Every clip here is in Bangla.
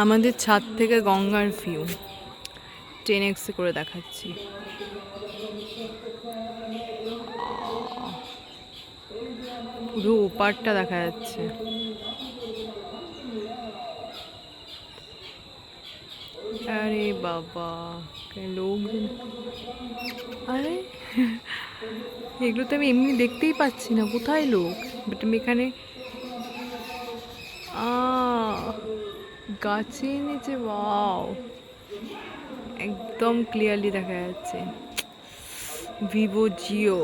আমাদের ছাদ থেকে গঙ্গার ভিউ 10x করে দেখাচ্ছি। পুরো ওপারটা দেখা যাচ্ছে। আরে বাবা, লোকজন, আরে এগুলো তো আমি এমনি দেখতেই পাচ্ছি না, কোথায় লোক। বাট আমি এখানে গাছের নিচে, ওয়াও, একদম ক্লিয়ারলি দেখা যাচ্ছে। ভিভো জিও,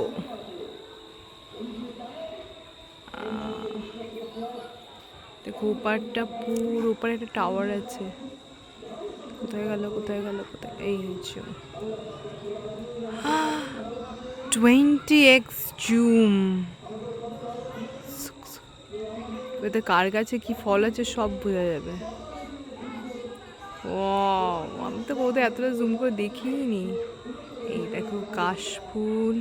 দেখো ওপারটা, পুরো ওপারে একটা টাওয়ার আছে। কোথায় গেল কোথায় গেল কোথায়, এই যে 20x জুম। এতে কার গাছে কি ফল আছে সব বোঝা যাবে। ও, আমি তো কোথাও এতটা জুম করে দেখিনি। এই দেখো কাশফুল,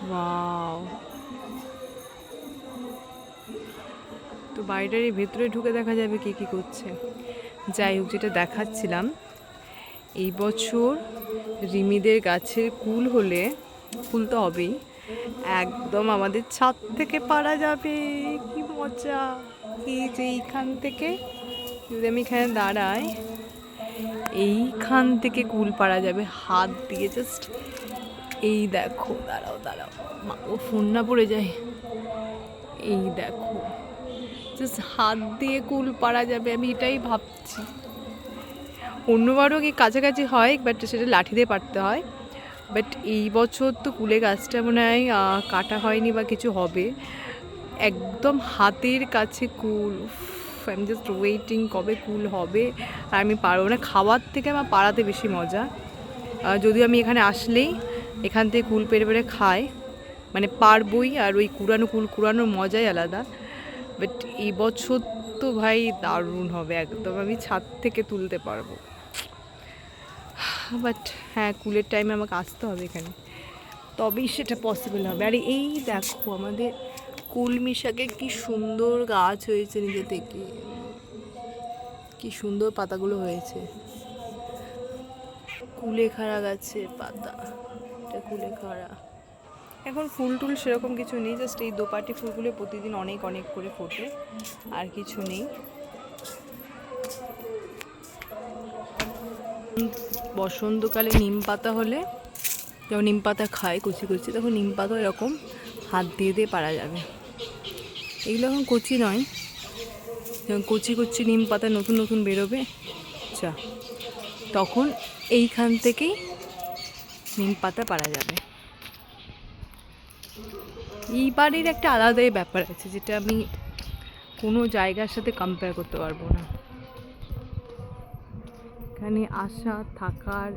ওয়াও। তো বাড়িটার ভেতরে ঢুকে দেখা যাবে কে কী করছে। যাই হোক, যেটা দেখাচ্ছিলাম, এই বছর রিমিদের গাছের কুল হলে, কুল তো হবেই, একদম আমাদের ছাদ থেকে পারা যাবে। কি মজা! এই যে এইখান থেকে যদি আমি এখানে দাঁড়াই, এইখান থেকে কুল পারা যাবে হাত দিয়ে। জাস্ট এই দেখো, দাঁড়াও দাঁড়াও, ও ফোন না পড়ে যায়। এই দেখো, জাস্ট হাত দিয়ে কুল পারা যাবে। আমি এটাই ভাবছি, অন্যবারও কি কাছাকাছি হয়, বাট সেটা লাঠি দিয়ে পারতে হয়। বাট এই বছর তো কুলে গাছটা মনে হয় কাটা হয়নি বা কিছু হবে, একদম হাতের কাছে কুল। আই এম জাস্ট ওয়েটিং কবে কুল হবে। আর আমি পারবো না, খাওয়ার থেকে আমার পাড়াতে বেশি মজা। যদিও আমি এখানে আসলেই এখান থেকে কুল পেরে পেরে খাই, মানে পারবই, আর ওই কুড়ানো কুল কুড়ানোর মজাই আলাদা। বাট এই বছর তো ভাই দারুণ হবে, একদম আমি ছাদ থেকে তুলতে পারবো। বাট হ্যাঁ, কুলের টাইমে আমাকে আসতে হবে এখানে, তবেই সেটা পসিবল হবে। আর এই দেখো আমাদের কুলমি শাকের কি সুন্দর গাছ হয়েছে, নিজে থেকে কি সুন্দর পাতাগুলো হয়েছে। কুলেখাড়া গাছের পাতা, এটা কুলেখাড়া। এখন ফুল টুল সেরকম কিছু নেই, জাস্ট এই দোপাটি ফুলগুলো প্রতিদিন অনেক অনেক করে ফোটে, আর কিছু নেই। বসন্তকালে নিম পাতা হলে, যখন নিম পাতা খায় কুচি কুচি, তখন নিম পাতা এরকম হাত দিয়ে দিয়ে পারা যাবে। এগুলো এখন কচি নয়, যখন কচি কচি নিম পাতা নতুন নতুন বেরোবে, আচ্ছা, তখন এইখান থেকেই নিম পাতা পারা যাবে। এই বাড়ির একটা আলাদাই ব্যাপার আছে, যেটা আমি কোনো জায়গার সাথে কম্পেয়ার করতে পারবো না। এখানে আসা, থাকার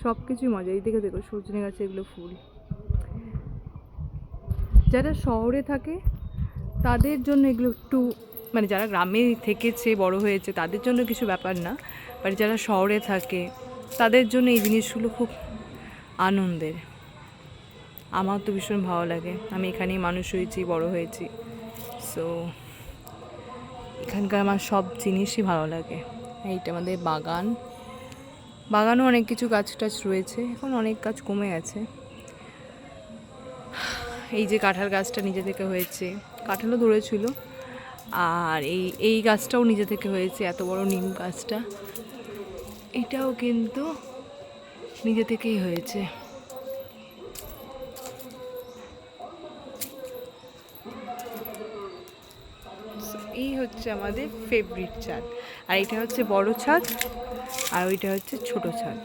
সব কিছুই মজা। এই দিকে দেখো সজনে গাছে এগুলো ফুল। যারা শহরে থাকে তাদের জন্য এগুলো একটু, মানে যারা গ্রামে থেকেছে বড় হয়েছে তাদের জন্য কিছু ব্যাপার না, বাট যারা শহরে থাকে তাদের জন্য এই জিনিসগুলো খুব আনন্দের। আমার তো ভীষণ ভালো লাগে, আমি এখানেই মানুষ হয়েছি, বড় হয়েছি, সো এখানকার আমার সব জিনিসই ভালো লাগে। এইটা আমাদের বাগান, বাগানও অনেক কিছু গাছ টাছ রয়েছে, এখন অনেক গাছ কমে গেছে। এই যে কাঁঠাল গাছটা নিজে থেকে হয়েছে, কাঁঠালও ধরেছিল। আর এই গাছটাও নিজে থেকে হয়েছে, এত বড় নিম গাছটা, এটাও কিন্তু নিজে থেকেই হয়েছে। এই হচ্ছে আমাদের ফেভারিট ছাদ, আর এটা হচ্ছে বড় ছাদ, আর ওইটা হচ্ছে ছোট ছাদ।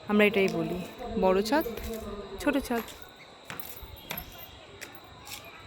আমরা এটাই বলি, বড় ছাদ ছোট ছাদ।